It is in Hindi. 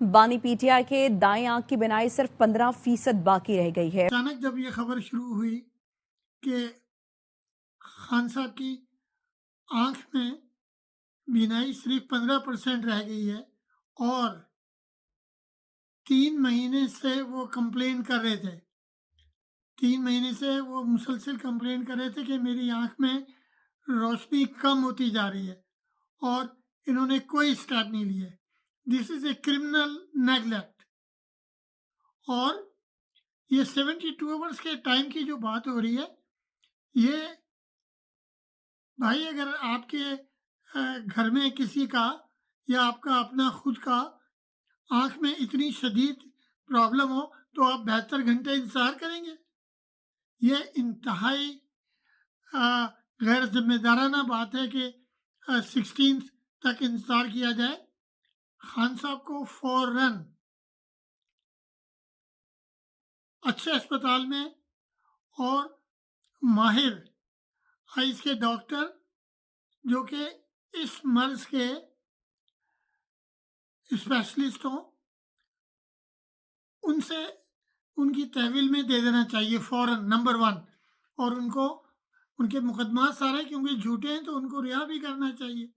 बानी पीटीआई के दाएं आंख की बिनाई सिर्फ 15% बाकी रह गई है। अचानक जब ये खबर शुरू हुई कि खान साहब की आंख में बीनाई सिर्फ 15% रह गई है और 3 महीने से वो कंप्लेन कर रहे थे, 3 महीने से वो मुसलसल कंप्लेन कर रहे थे कि मेरी आंख में रोशनी कम होती जा रही है और इन्होंने कोई स्टेप नहीं लिए। This is a criminal neglect. और ये 72 आवर्स के टाइम की जो बात हो रही है, ये भाई अगर आपके घर में किसी का या आपका अपना खुद का आंख में इतनी शदीद प्रॉब्लम हो तो आप 72 घंटे इंतज़ार करेंगे? ये इंतहाई गैर जिम्मेदाराना बात है कि 16 तक इंतज़ार किया जाए। खान साहब को फ़ौरन अच्छे अस्पताल में और माहिर आइज़ के डॉक्टर जो कि इस मर्ज़ के स्पेशलिस्ट हों, उनसे उनकी तहवील में दे देना चाहिए फ़ौरन, नंबर 1। और उनको उनके मुकदमा सारे क्योंकि झूठे हैं तो उनको रिहा भी करना चाहिए।